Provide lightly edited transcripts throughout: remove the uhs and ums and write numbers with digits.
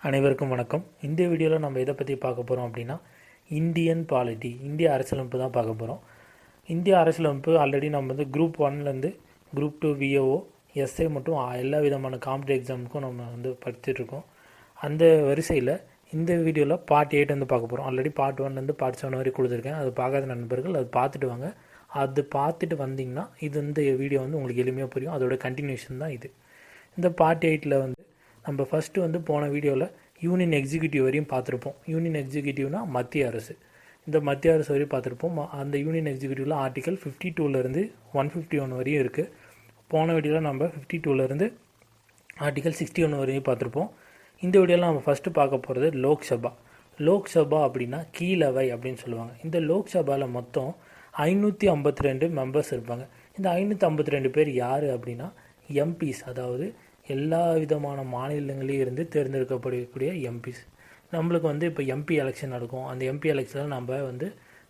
அனைவருக்கும் வணக்கம். இந்த வீடியோவில் நம்ம எதை பற்றி பார்க்க போகிறோம் அப்படின்னா இந்தியன் பாலிட்டி, இந்திய அரசியலமைப்பு தான் பார்க்க போகிறோம். இந்திய அரசியலமைப்பு ஆல்ரெடி நம்ம வந்து குரூப் 1லேருந்து குரூப் 2 V.A.O எஸ்ஏ மற்றும் எல்லா விதமான காம்படிட்டிவ் எக்ஸாமுக்கும் நம்ம வந்து படிச்சுட்ருக்கோம். அந்த வரிசையில் இந்த வீடியோவில் பார்ட் 8 வந்து பார்க்க போகிறோம். ஆல்ரெடி பார்ட் 1லேருந்து பார்ட் 7 வரைக்கும் கொடுத்துருக்கேன். அது பார்க்காத நண்பர்கள் அது பார்த்துட்டு வாங்க. அது பார்த்துட்டு வந்தீங்கன்னா இந்த வீடியோ வந்து உங்களுக்கு எளிமையாக புரியும். அதோட கண்டினியூஷன் தான் இது. இந்த பார்ட் 8ல் வந்து நம்ம ஃபஸ்ட்டு வந்து போன வீடியோவில் யூனியன் எக்ஸிக்யூட்டிவ் வரையும் பார்த்துருப்போம். யூனியன் எக்ஸிக்யூட்டிவ்னால் மத்திய அரசு. இந்த மத்திய அரசு வரையும் பார்த்துருப்போம். அந்த யூனியன் எக்ஸிக்யூட்டிவில் ஆர்டிகல் 52லேருந்து 151 வரையும் இருக்குது. போன வீடியோவில் நம்ம 52லேருந்து ஆர்டிகல் 61 வரையும் பார்த்துருப்போம். இந்த வீடியோவில் நம்ம ஃபஸ்ட்டு பார்க்க போகிறது லோக்சபா. லோக்சபா அப்படின்னா கீழவை அப்படின்னு சொல்லுவாங்க. இந்த லோக்சபாவில் மொத்தம் 552 மெம்பர்ஸ் இருப்பாங்க. இந்த 552 பேர் யார் அப்படின்னா எம்பிஸ், அதாவது எல்லா விதமான மாநிலங்களையும் இருந்து தேர்ந்தெடுக்கப்படக்கூடிய எம்பிஸ். நம்மளுக்கு வந்து இப்போ எம்பி எலெக்ஷன் நடக்கும். அந்த எம்பி எலெக்ஷனில்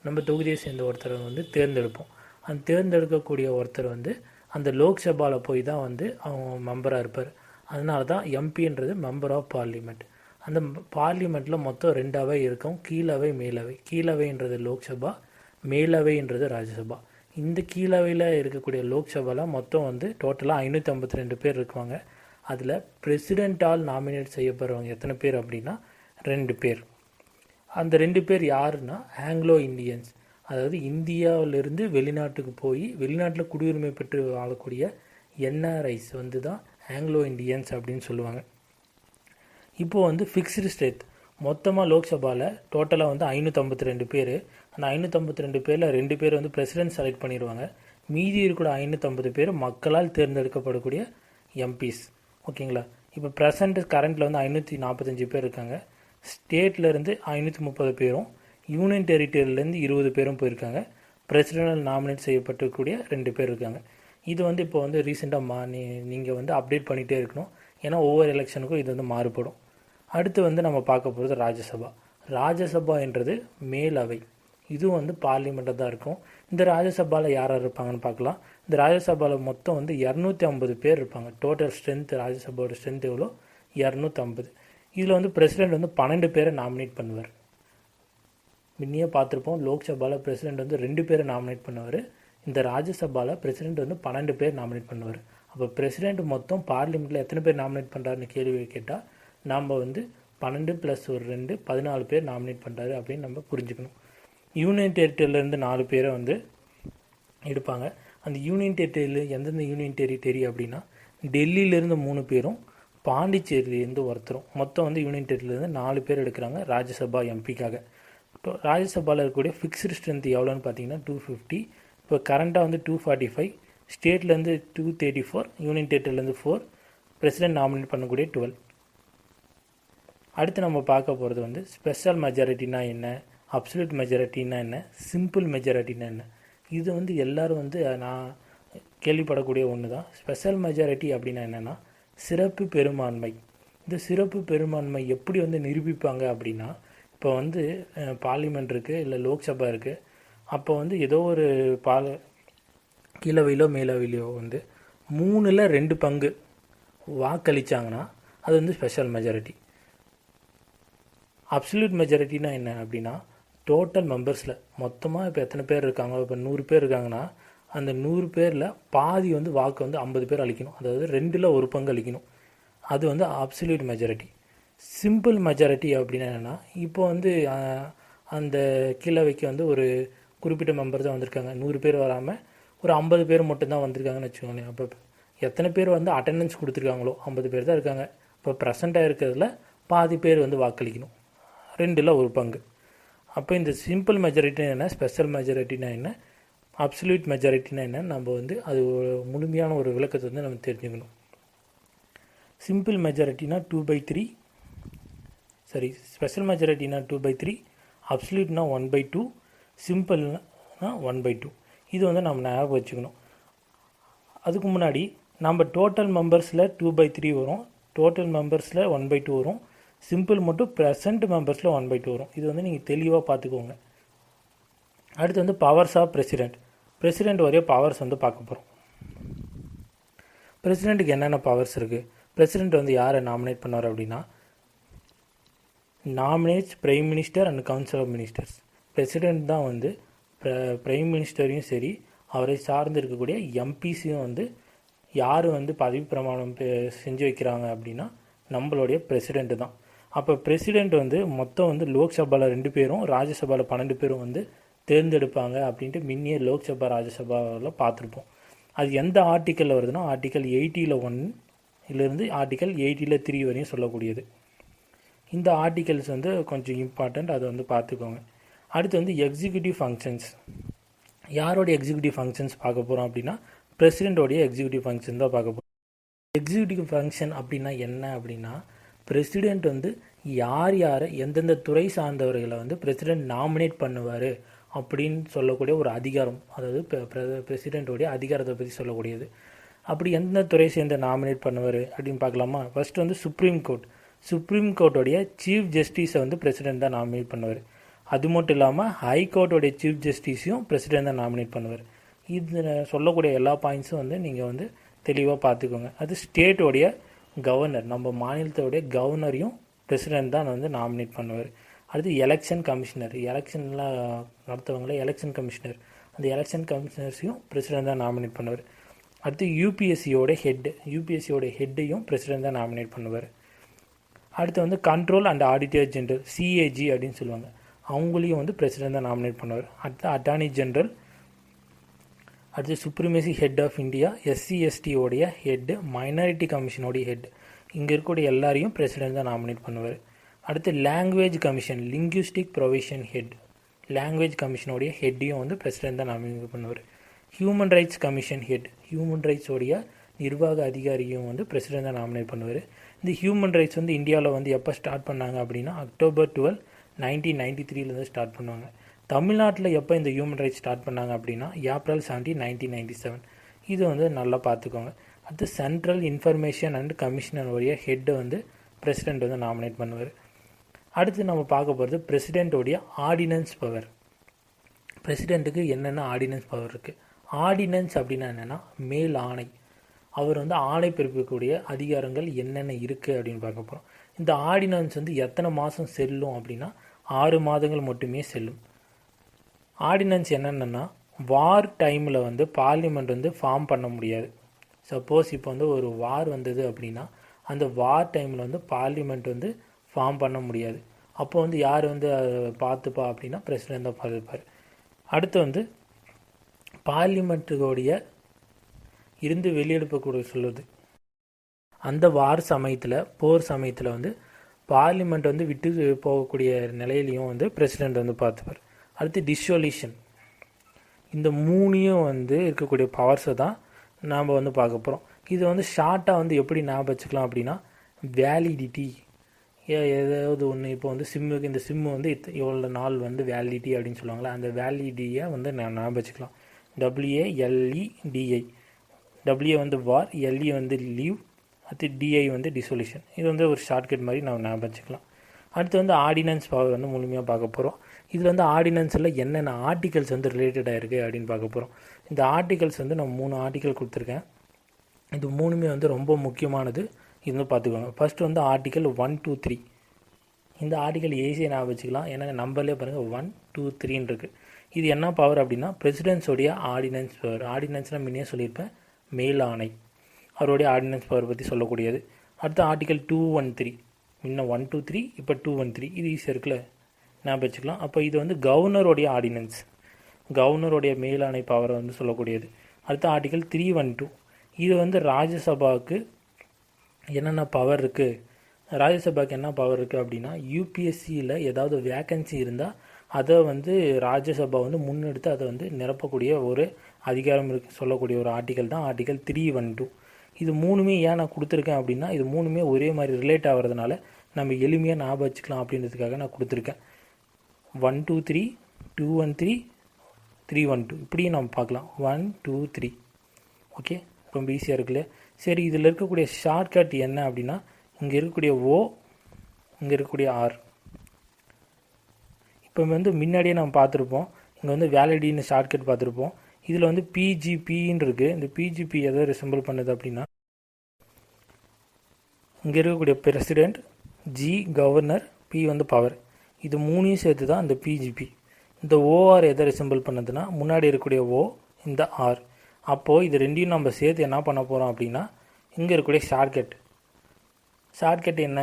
நம்ம தொகுதியை சேர்ந்த ஒருத்தரை வந்து தேர்ந்தெடுப்போம். அந்த தேர்ந்தெடுக்கக்கூடிய ஒருத்தர் வந்து அந்த லோக்சபாவில் போய் தான் வந்து அவங்க மெம்பராக இருப்பார். அதனால தான் எம்பின்றது மெம்பர் ஆஃப் பார்லிமெண்ட். அந்த பார்லிமெண்ட்டில் மொத்தம் 2 அவை இருக்கும், கீழவை மேலவை. கீழவைன்றது லோக்சபா, மேலவைன்றது ராஜ்யசபா. இந்த கீழவையில் இருக்கக்கூடிய லோக்சபாவில் மொத்தம் வந்து டோட்டலாக 552 பேர் இருக்குவாங்க. அதில் பிரசிடெண்ட்டால் நாமினேட் செய்யப்படுறவங்க எத்தனை பேர் அப்படின்னா 2 பேர். அந்த 2 பேர் யாருன்னா ஆங்கிலோ இந்தியன்ஸ், அதாவது இந்தியாவிலிருந்து வெளிநாட்டுக்கு போய் வெளிநாட்டில் குடியுரிமை பெற்று வாழக்கூடிய என்ஆர்ஐஸ் வந்து தான் ஆங்கிலோ இந்தியன்ஸ் அப்படின்னு சொல்லுவாங்க. இப்போது வந்து ஃபிக்ஸ்டு ஸ்டேட் மொத்தமாக லோக்சபாவில் டோட்டலாக வந்து 552 பேர். அந்த 552 பேரில் 2 பேர் வந்து பிரசிடென்ட் செலக்ட் பண்ணிடுவாங்க. மீதி இருக்கிற 550 பேர் மக்களால் தேர்ந்தெடுக்கப்படக்கூடிய எம்பிஸ். ஓகேங்களா? இப்போ கரண்ட்டில் வந்து 545 பேர் இருக்காங்க. ஸ்டேட்லேருந்து 530 பேரும், யூனியன் டெரிட்டரியிலேருந்து 20 பேரும் போயிருக்காங்க. பிரசிடென்ட் நாமினேட் செய்யப்பட்டக்கூடிய 2 பேர் இருக்காங்க. இது வந்து இப்போ வந்து ரீசெண்டாக நீங்கள் வந்து அப்டேட் பண்ணிகிட்டே இருக்கணும். ஏன்னா ஒவ்வொரு எலெக்ஷனுக்கும் இது வந்து மாறுபடும். அடுத்து வந்து நம்ம பார்க்க போகிறது ராஜ்யசபா. ராஜ்யசபா என்றது மேலவை. இதுவும் வந்து பார்லிமெண்ட்டாக தான் இருக்கும். இந்த ராஜ்யசபாவில் யார் இருப்பாங்கன்னு பார்க்கலாம். இந்த ராஜ்யசபாவில் மொத்தம் வந்து 250 பேர் இருப்பாங்க. டோட்டல் ஸ்ட்ரென்த், ராஜ்யசபாவோட ஸ்ட்ரென்த் எவ்வளோ? 250. இதில் வந்து பிரசிடெண்ட் வந்து 12 பேரை நாமினேட் பண்ணுவார். முன்னையே பார்த்துருப்போம், லோக்சபாவில் பிரசிடெண்ட் வந்து 2 பேரை நாமினேட் பண்ணுவார். இந்த ராஜ்யசபாவில் பிரசிடெண்ட் வந்து 12 பேர் நாமினேட் பண்ணுவார். அப்போ பிரசிடெண்ட் மொத்தம் பார்லிமெண்ட்டில் எத்தனை பேர் நாமினேட் பண்ணுறாருன்னு கேள்வி கேட்டால் நாம் வந்து 12 + 2 14 பேர் நாமினேட் பண்ணுறாரு அப்படின்னு நம்ம புரிஞ்சுக்கணும். யூனியன் டெரிட்டரியிலேருந்து 4 பேரை வந்து எடுப்பாங்க. அந்த யூனியன் டெரிட்டரியில் எந்தெந்த யூனியன் டெரிட்டரி அப்படின்னா டெல்லியிலேருந்து 3 பேரும், பாண்டிச்சேரியிலேருந்து ஒருத்தரும். மொத்தம் வந்து யூனியன் டெரிட்டரியிலேருந்து 4 பேர் எடுக்கிறாங்க ராஜ்யசபா எம்பிக்காக. இப்போ ராஜ்யசபாவில் இருக்கக்கூடிய ஃபிக்ஸ்டு ஸ்ட்ரென்த் எவ்வளோன்னு பார்த்தீங்கன்னா 250. இப்போ கரண்ட்டாக வந்து 245, ஸ்டேட்லேருந்து 234, யூனியன் டெரிட்டரியிலேருந்து 4, பிரசிடென்ட் நாமினேட் பண்ணக்கூடிய 12. அடுத்து நம்ம பார்க்க போகிறது வந்து ஸ்பெஷல் மெஜாரிட்டினா என்ன, அப்சல்யூட் மெஜாரிட்டினா என்ன, சிம்பிள் மெஜாரிட்டினா என்ன. இது வந்து எல்லோரும் வந்து நான் கேள்விப்படக்கூடிய ஒன்று தான். ஸ்பெஷல் மெஜாரிட்டி அப்படின்னா என்னென்னா சிறப்பு பெரும்பான்மை. இந்த சிறப்பு பெரும்பான்மை எப்படி வந்து நிரூபிப்பாங்க அப்படின்னா, இப்போ வந்து பார்லிமெண்ட் இருக்குது, இல்லை லோக்சபா இருக்குது. அப்போ வந்து ஏதோ ஒரு கீழவையிலோ மேலவையிலோ வந்து 3ல் 2 பங்கு வாக்களித்தாங்கன்னா அது வந்து ஸ்பெஷல் மெஜாரிட்டி. அப்சல்யூட் மெஜாரிட்டினா என்ன அப்படின்னா டோட்டல் மெம்பர்ஸில் மொத்தமாக இப்போ எத்தனை பேர் இருக்காங்க, இப்போ 100 பேர் இருக்காங்கன்னா அந்த 100 பேரில் பாதி வந்து வாக்கு வந்து 50 பேர் அளிக்கணும். அதாவது 2ல் 1 பங்கு அளிக்கணும். அது வந்து அப்சல்யூட் மெஜாரிட்டி. சிம்பிள் மெஜாரிட்டி அப்படின்னா என்னென்னா, இப்போ வந்து அந்த கீழவைக்கு வந்து ஒரு குறிப்பிட்ட மெம்பர் தான் வந்திருக்காங்க. 100 பேர் வராமல் ஒரு 50 பேர் மட்டும்தான் வந்திருக்காங்கன்னு வச்சுக்கோங்களேன். அப்போ எத்தனை பேர் வந்து அட்டெண்டன்ஸ் கொடுத்துருக்காங்களோ 50 பேர் தான் இருக்காங்க. இப்போ ப்ரெசண்ட்டாக இருக்கிறதுல பாதி பேர் வந்து வாக்களிக்கணும், 2ல் 1 பங்கு. அப்போ இந்த சிம்பிள் மெஜாரிட்டினா என்ன, ஸ்பெஷல் மெஜாரிட்டினா என்ன, அப்சல்யூட் மெஜாரிட்டினா என்ன, நம்ம வந்து அது முழுமையான ஒரு விளக்கத்தை வந்து நம்ம தெரிஞ்சுக்கணும். சிம்பிள் மெஜாரிட்டினா 2/3, ஸ்பெஷல் மெஜாரிட்டினா 2/3, அப்சல்யூட்னா 1/2, சிம்பிள்னா 1/2. இது வந்து நம்ம ஞாபகம் வச்சுக்கணும். அதுக்கு முன்னாடி நம்ம டோட்டல் மெம்பர்ஸில் 2/3 வரும், டோட்டல் மெம்பர்ஸில் 1/2 வரும், சிம்பிள் மட்டும் ப்ரெசன்ட் மெம்பர்ஸில் 1/2 வரும். இது வந்து நீங்கள் தெளிவாக பார்த்துக்கோங்க. அடுத்து வந்து பவர்ஸ் ஆஃப் பிரசிடெண்ட் வரைய பவர்ஸ் வந்து பார்க்க போகிறோம். பிரசிடெண்ட்டுக்கு என்னென்ன பவர்ஸ் இருக்குது, பிரசிடெண்ட் வந்து யாரை நாமினேட் பண்ணுவார் அப்படின்னா nominates prime minister and council of ministers. President தான் வந்து பிரைம் மினிஸ்டரையும் சரி அவரை சார்ந்து இருக்கக்கூடிய எம்பிஸையும் வந்து யார் வந்து பதவி பிரமாணம் செஞ்சு வைக்கிறாங்க அப்படின்னா நம்மளுடைய பிரசிடெண்ட்டு தான். அப்போ பிரசிடெண்ட் வந்து மொத்தம் வந்து லோக்சபாவில் 2 பேரும் ராஜ்யசபாவில் 12 பேரும் வந்து தேர்ந்தெடுப்பாங்க அப்படின்ட்டு முன்னே லோக்சபா ராஜ்யசபாவில் பார்த்துருப்போம். அது எந்த ஆர்டிக்கலில் வருதுன்னா ஆர்டிக்கல் 80ல் 1 ஆர்டிக்கல் 80ல் 3 வரையும் சொல்லக்கூடியது. இந்த ஆர்டிகல்ஸ் வந்து கொஞ்சம் இம்பார்ட்டண்ட், அதை வந்து பார்த்துக்கோங்க. அடுத்து வந்து எக்ஸிக்யூட்டிவ் ஃபங்க்ஷன்ஸ். யாரோடைய எக்ஸிக்யூட்டிவ் ஃபங்க்ஷன்ஸ் பார்க்க போகிறோம் அப்படின்னா பிரசிடெண்ட்டோடைய எக்ஸிக்யூட்டிவ் ஃபங்க்ஷன் தான் பார்க்க போகிறோம். எக்ஸிக்யூட்டிவ் ஃபங்க்ஷன் அப்படின்னா என்ன அப்படின்னா பிரசிடெண்ட் வந்து யாரை எந்தெந்த துறை சார்ந்தவர்களை வந்து பிரசிடெண்ட் நாமினேட் பண்ணுவார் அப்படின்னு சொல்லக்கூடிய ஒரு அதிகாரம், அதாவது பிரசிடெண்ட்டோடைய அதிகாரத்தை பற்றி சொல்லக்கூடியது. அப்படி எந்த துறை சேர்ந்த நாமினேட் பண்ணுவார் அப்படின்னு பார்க்கலாமா? ஃபஸ்ட்டு வந்து சுப்ரீம் கோர்ட்டோடைய சீஃப் ஜஸ்டிஸை வந்து பிரசிடெண்ட் தான் நாமினேட் பண்ணுவார். அது மட்டும் இல்லாமல் ஹை கோர்ட்டோடைய சீஃப் ஜஸ்டிஸையும் பிரசிடெண்ட் தான் நாமினேட் பண்ணுவார். இது சொல்லக்கூடிய எல்லா பாயிண்ட்ஸும் வந்து நீங்கள் வந்து தெளிவாக பார்த்துக்கோங்க. அது ஸ்டேட்டோடைய கவர்னர், நம்ம மாநிலத்தோடைய கவர்னரையும் பிரசிடெண்ட் தான் வந்து நாமினேட் பண்ணுவார். அடுத்து எலெக்ஷன் கமிஷனர், எலெக்ஷன்லாம் நடத்துவாங்களே எலெக்ஷன் கமிஷனர், அந்த எலெக்ஷன் கமிஷனர்ஸையும் பிரசிடெண்ட் தான் நாமினேட் பண்ணுவார். அடுத்து யூபிஎஸ்சியோட ஹெட்டையும் பிரசிடெண்ட் தான் நாமினேட் பண்ணுவார். அடுத்து வந்து control and auditor general, CAG அப்படின்னு சொல்லுவாங்க, அவங்களையும் வந்து பிரசிடெண்ட் தான் நாமினேட் பண்ணுவார். அடுத்து அட்டார்னி ஜெனரல், அடுத்து supremacy head of India, SC/ST head, minority கமிஷனோடைய ஹெட், இங்கே இருக்கக்கூடிய எல்லாரையும் பிரசிடெண்ட் தான் நாமினேட் பண்ணுவார். அடுத்து language commission, linguistic provision head, language கமிஷனோடைய ஹெட்டையும் வந்து பிரசிடெண்ட் தான் நாமினேட் பண்ணுவார். Human rights commission head, human ரைட்ஸோடைய நிர்வாக அதிகாரியும் வந்து பிரசிடெண்ட் தான் நாமினேட் பண்ணுவார். இந்த ஹியூமன் ரைட்ஸ் வந்து இந்தியாவில் வந்து எப்போ ஸ்டார்ட் பண்ணாங்க அப்படின்னா October 12, 1993 ஸ்டார்ட் பண்ணுவாங்க. தமிழ்நாட்டில் எப்போ இந்த ஹியூமன் ரைட்ஸ் ஸ்டார்ட் பண்ணாங்க அப்படின்னா April 17, 1997. இது வந்து நல்லா பார்த்துக்கோங்க. அடுத்து சென்ட்ரல் இன்ஃபர்மேஷன் அண்ட் கமிஷனருடைய ஹெட்டை வந்து பிரசிடெண்ட் வந்து நாமினேட் பண்ணுவார். அடுத்து நம்ம பார்க்க போகிறது பிரசிடெண்ட்டோடைய ஆர்டினன்ஸ் பவர். பிரசிடெண்ட்டுக்கு என்னென்ன ஆர்டினன்ஸ் பவர் இருக்குது? ஆர்டினன்ஸ் அப்படின்னா என்னென்னா மேல் ஆணை. அவர் வந்து ஆணை பிறப்பிக்கக்கூடிய அதிகாரங்கள் என்னென்ன இருக்குது அப்படின்னு பார்க்க போகிறோம். இந்த ஆர்டினன்ஸ் வந்து எத்தனை மாதம் செல்லும் அப்படின்னா 6 மாதங்கள் மட்டுமே செல்லும். ஆர்டினன்ஸ் என்னென்னா வார் டைமில் வந்து பார்லிமெண்ட் வந்து ஃபார்ம் பண்ண முடியாது. சப்போஸ் இப்போ வந்து ஒரு வார் வந்தது அப்படின்னா அந்த வார் டைமில் வந்து பார்லிமெண்ட் வந்து ஃபார்ம் பண்ண முடியாது. அப்போ வந்து யார் வந்து பார்த்துப்பா அப்படின்னா பிரசிடெண்ட் தான் பார்த்துப்பார். அடுத்து வந்து பார்லிமெண்ட்டுடைய இருந்து வெளியெடுப்பக்கூடிய சொல்லுது. அந்த வார் சமயத்தில், போர் சமயத்தில் வந்து பார்லிமெண்ட் வந்து விட்டு போகக்கூடிய நிலையிலையும் வந்து பிரசிடெண்ட் வந்து பார்த்துப்பார். அடுத்து டிசொல்யூஷன். இந்த 3யும் வந்து இருக்கக்கூடிய பவர்ஸை தான் நாம் வந்து பார்க்க போகிறோம். இது வந்து ஷார்ட்டாக வந்து எப்படி ஞாபகம் வச்சுக்கலாம் அப்படின்னா வேலிடிட்டி, ஏதாவது ஒன்று இப்போ வந்து இந்த சிம்மு வந்து எவ்வளோ நாள் வந்து வேலிடிட்டி அப்படின்னு சொல்லுவாங்களே, அந்த வேலிடிட்டியை வந்து நான் ஞாபகம் வச்சுக்கலாம். WALEDI. WA வந்து வார், LE வந்து லீவ், அடுத்து DI வந்து டிசொல்யூஷன். இது வந்து ஒரு ஷார்ட்கட் மாதிரி நம்ம ஞாபகம் வச்சுக்கலாம். அடுத்து வந்து ஆர்டினன்ஸ் பவர் வந்து முழுமையாக பார்க்க போகிறோம். இதில் வந்து ஆர்டினன்ஸில் என்னென்ன ஆர்டிகல்ஸ் வந்து ரிலேட்டடாக இருக்குது அப்படின்னு பார்க்க போகிறோம். இந்த ஆர்டிகல்ஸ் வந்து நான் 3 ஆர்டிகல் கொடுத்துருக்கேன். இது 3மே வந்து ரொம்ப முக்கியமானது. இது வந்து பார்த்துக்கோங்க. ஃபஸ்ட்டு வந்து ஆர்டிகல் 1, 2, 3. இந்த ஆர்டிகல் ஈஸியாக ஞாபகம் வச்சுக்கலாம். ஏன்னா நம்பர்லேயே பாருங்கள் 1, 2, 3 இருக்குது. இது என்ன பவர் அப்படின்னா பிரசிடென்ட்ஸோடைய ஆர்டினன்ஸ் பவர். ஆர்டினன்ஸ்னால் முன்னே சொல்லியிருப்பேன், மேல் ஆணை, அவருடைய ஆர்டினன்ஸ் பவர் பற்றி சொல்லக்கூடியது. அடுத்து ஆர்டிகல் 213, முன்ன 1, 2, 3, இப்போ 213. இது ஈஸியாக இருக்குல்ல, ஞாபகம் வச்சுக்கலாம். அப்போ இது வந்து கவர்னருடைய ஆர்டினன்ஸ், கவர்னருடைய மேலாணை பவரை வந்து சொல்லக்கூடியது. அடுத்து ஆர்டிகல் 312, இது வந்து ராஜ்யசபாவுக்கு என்னென்ன பவர் இருக்குது, ராஜ்யசபாவுக்கு என்ன பவர் இருக்குது அப்படின்னா யூபிஎஸ்சியில் ஏதாவது வேக்கன்சி இருந்தால் அதை வந்து ராஜ்யசபா வந்து முன்னெடுத்து அதை வந்து நிரப்பக்கூடிய ஒரு அதிகாரம் இருக்குது சொல்லக்கூடிய ஒரு ஆர்டிகல் தான் ஆர்டிகல் 312. இது 3மே ஏன் நான் கொடுத்துருக்கேன் அப்படின்னா இது 3மே ஒரே மாதிரி ரிலேட் ஆகிறதுனால நம்ம எளிமையாக ஞாபகம் வச்சுக்கலாம் அப்படின்றதுக்காக நான் கொடுத்துருக்கேன். 1, 2, 3, 213, 312 இப்படியும் நம்ம பார்க்கலாம். 1, 2, 3. ஓகே, ரொம்ப ஈஸியாக இருக்குல்ல. சரி, இதில் இருக்கக்கூடிய ஷார்ட்கட் என்ன அப்படின்னா இங்கே இருக்கக்கூடிய O, இங்கே இருக்கக்கூடிய R. இப்போ வந்து முன்னாடியே நம்ம பார்த்துருப்போம், இங்கே வந்து வேலிடின்னு ஷார்ட்கட் பார்த்துருப்போம். இதில் வந்து PGPன்னு இருக்குது. இந்த PGP எதை ரிசம்பிள் பண்ணுது அப்படின்னா இங்கே இருக்கக்கூடிய பிரசிடெண்ட், G கவர்னர், பி வந்து பவர். இது மூணையும் சேர்த்து தான் இந்த பிஜிபி. இந்த ஓஆர் எதை ரிசம்பிள் பண்ணுதுன்னா முன்னாடி இருக்கக்கூடிய ஓ, இந்த ஆர். அப்போது இது ரெண்டையும் நம்ம சேர்த்து என்ன பண்ண போகிறோம் அப்படின்னா இங்கே இருக்கக்கூடிய ஷார்ட்கட் என்ன,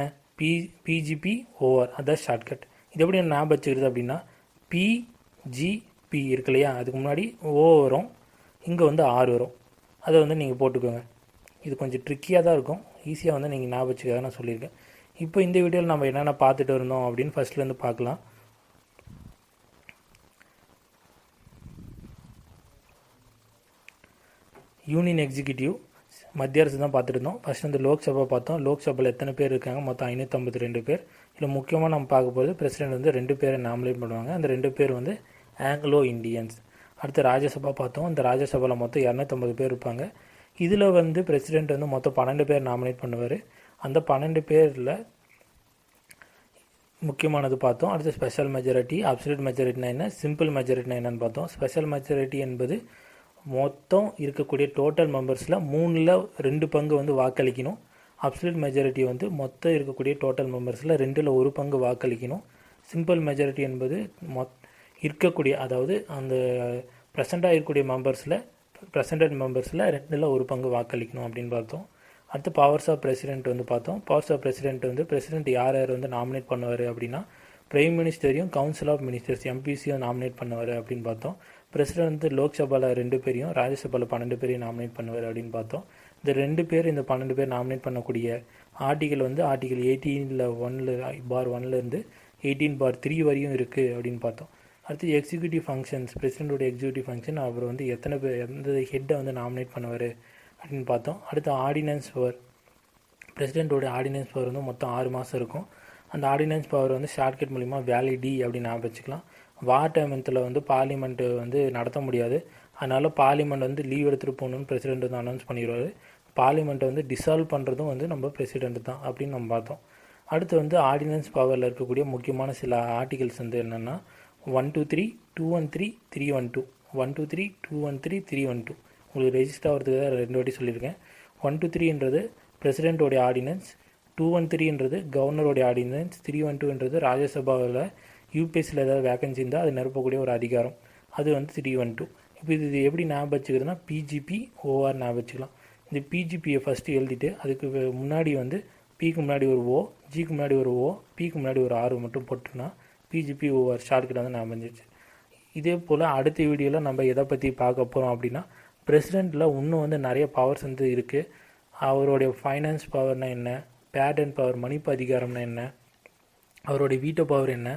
பிஜிபி ஓஆர், அதான் ஷார்ட்கட். இது எப்படி ஞாபகம் வச்சுக்கிறது அப்படின்னா பிஜிபி இருக்கு இல்லையா, அதுக்கு முன்னாடி ஓ வரும், இங்கே வந்து ஆர் வரும். அதை வந்து நீங்கள் போட்டுக்கோங்க. இது கொஞ்சம் ட்ரிக்கியாக தான் இருக்கும், ஈஸியாக வந்து நீங்கள் ஞாபகம் வச்சுக்காத நான் சொல்லியிருக்கேன். இப்போ இந்த வீடியோவில் நம்ம என்னென்ன பார்த்துட்டு இருந்தோம் அப்படின்னு ஃபஸ்ட்லேருந்து பார்க்கலாம். யூனியன் எக்ஸிக்யூட்டிவ் மத்திய அரசு தான் பார்த்துட்டு இருந்தோம். ஃபஸ்ட் வந்து லோக்சபா பார்த்தோம். லோக்சபாவில் எத்தனை பேர் இருக்காங்க, மொத்தம் 552 பேர். இதில் முக்கியமாக நம்ம பார்க்க போகிறது பிரசிடென்ட் வந்து 2 பேரை நாமினேட் பண்ணுவாங்க. அந்த 2 பேர் வந்து ஆங்கிலோ இண்டியன்ஸ். அடுத்து ராஜ்யசபா பார்த்தோம். அந்த ராஜ்யசபாவில் மொத்தம் 250 பேர் இருப்பாங்க. இதில் வந்து பிரசிடென்ட் வந்து மொத்தம் 12 பேர் நாமினேட் பண்ணுவார். அந்த 12 பேரில் முக்கியமானது பார்த்தோம். அடுத்து ஸ்பெஷல் மெஜாரிட்டி, அப்சல்யூட் மெஜாரிட்டினா என்ன, சிம்பிள் மெஜாரிட்டினா என்னன்னு பார்த்தோம். ஸ்பெஷல் மெஜாரிட்டி என்பது மொத்தம் இருக்கக்கூடிய டோட்டல் மெம்பர்ஸில் 2 பங்கு வந்து வாக்களிக்கணும். அப்சல்யூட் மெஜாரிட்டி வந்து மொத்தம் இருக்கக்கூடிய டோட்டல் மெம்பர்ஸில் 1 பங்கு வாக்களிக்கணும். சிம்பிள் மெஜாரிட்டி என்பது இருக்கக்கூடிய, அதாவது அந்த ப்ரெசண்ட்டாக இருக்கக்கூடிய ப்ரெசண்டட் மெம்பர்ஸில் 1 பங்கு வாக்களிக்கணும் அப்படின்னு பார்த்தோம். அடுத்து பவர்ஸ் ஆஃப் பிரசிடென்ட் வந்து பார்த்தோம். பவர்ஸ் ஆஃப் பிரசிடென்ட் வந்து பிரசிடென்ட் யார் வந்து நாமினேட் பண்ணுவார் அப்படின்னா பிரைம் மினிஸ்டரையும் கவுன்சில் ஆஃப் மினிஸ்டர்ஸ் எம்பிசியும் நாமினேட் பண்ணுவார் அப்படின்னு பார்த்தோம். பிரசிடென்ட் வந்து லோக்சபாவில் 2 பேரையும் ராஜ்யசபாவில் 12 பேரையும் நாமினேட் பண்ணுவார் அப்படின்னு பார்த்தோம். இந்த 2 பேர் இந்த 12 பேர் நாமினேட் பண்ணக்கூடிய ஆர்டிகல் வந்து ஆர்டிகல் 18(1)லேருந்து 18(3) வரையும் இருக்குது அப்படின்னு பார்த்தோம். அடுத்து எக்ஸிக்யூட்டிவ் ஃபங்க்ஷன்ஸ், பிரசிடென்ட்டோட எக்ஸிக்யூட்டிவ் ஃபங்க்ஷன், அவர் வந்து எந்த ஹெட்டை வந்து நாமினேட் பண்ணுவார் அப்படின்னு பார்த்தோம். அடுத்து ஆர்டினன்ஸ் பவர், பிரசிடென்ட்டோட ஆர்டினன்ஸ் பவர் வந்து மொத்தம் 6 மாதம் இருக்கும். அந்த ஆர்டினன்ஸ் பவர் வந்து ஷார்ட்கட் மூலிமா வேலிடி அப்படின்னு ஞாபகம் வச்சுக்கலாம். வார் டைமத்தில் வந்து பார்லிமெண்ட்டு வந்து நடத்த முடியாது, அதனால் பார்லிமெண்ட் வந்து லீவ் எடுத்துகிட்டு போகணுன்னு பிரசிடென்ட் வந்து அனௌன்ஸ் பண்ணிடுவார். பார்லிமெண்ட்டை வந்து டிசால்வ் பண்ணுறதும் வந்து நம்ம பிரசிடென்ட் தான் அப்படின்னு நம்ம பார்த்தோம். அடுத்து வந்து ஆர்டினன்ஸ் பவரில் இருக்கக்கூடிய முக்கியமான சில ஆர்டிகல்ஸ் வந்து என்னென்னா 123, 213, 312, 123, 213, 312. உங்களுக்கு ரெஜிஸ்டர் ஆகிறதுக்கு தான் 2 வாட்டி சொல்லியிருக்கேன். 123ன்றது பிரசிடென்ட்டோடைய ஆர்டினன்ஸ், 213ன்றது கவர்னருடைய ஆர்டினன்ஸ், 312ன்றது ராஜ்யசபாவில் யூபிஎஸ்சியில் ஏதாவது வேகன்சி இருந்தால் அது நிரப்பக்கூடிய ஒரு அதிகாரம், அது வந்து 312. இப்போ இது எப்படி ஞாபகம் வச்சுக்கிறதுனா பிஜிபி ஓஆர் ஞாபகம் வச்சுக்கலாம். இந்த பிஜிபியை ஃபஸ்ட்டு எழுதிட்டு அதுக்கு முன்னாடி வந்து பிக்கு முன்னாடி ஒரு ஓ, ஜிக்கு முன்னாடி ஒரு ஓ, பிக்கு முன்னாடி ஒரு ஆர் மட்டும் போட்டுனா பிஜிபி ஓஆர் ஷார்ட்கட் வந்து ஞாபகம் வந்துச்சு. இதே போல் அடுத்த வீடியோவில் நம்ம எதை பற்றி பார்க்க போகிறோம் அப்படின்னா பிரசிடெண்ட்டில் இன்னும் வந்து நிறைய பவர்ஸ் வந்து இருக்குது. அவருடைய ஃபைனான்ஸ் பவர்னால் என்ன, பேட்டன் பவர் மன்னிப்பு அதிகாரம்னா என்ன, அவருடைய வீட்டோ பவர் என்ன,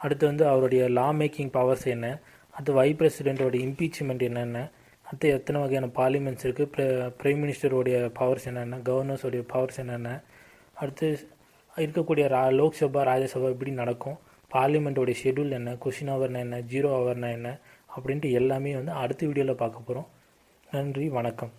அடுத்து வந்து அவருடைய லா மேக்கிங் பவர்ஸ் என்ன, அடுத்து வைஸ் பிரசிடென்ட்டோட இம்பீச்மெண்ட் என்னென்ன, அடுத்து எத்தனை வகையான பார்லிமெண்ட்ஸ் இருக்குது, பிரைம் மினிஸ்டருடைய பவர்ஸ் என்னென்ன, கவர்னர்ஸோடைய பவர்ஸ் என்னென்ன, அடுத்து இருக்கக்கூடிய லோக்சபா ராஜ்யசபா எப்படி நடக்கும், பார்லிமெண்ட்டோடைய ஷெடியூல் என்ன, கொஷின் ஹவர்னா என்ன, 0 ஹவர்னா என்ன அப்படின்ட்டு எல்லாமே வந்து அடுத்த வீடியோவில் பார்க்க போகிறோம். நன்றி, வணக்கம்.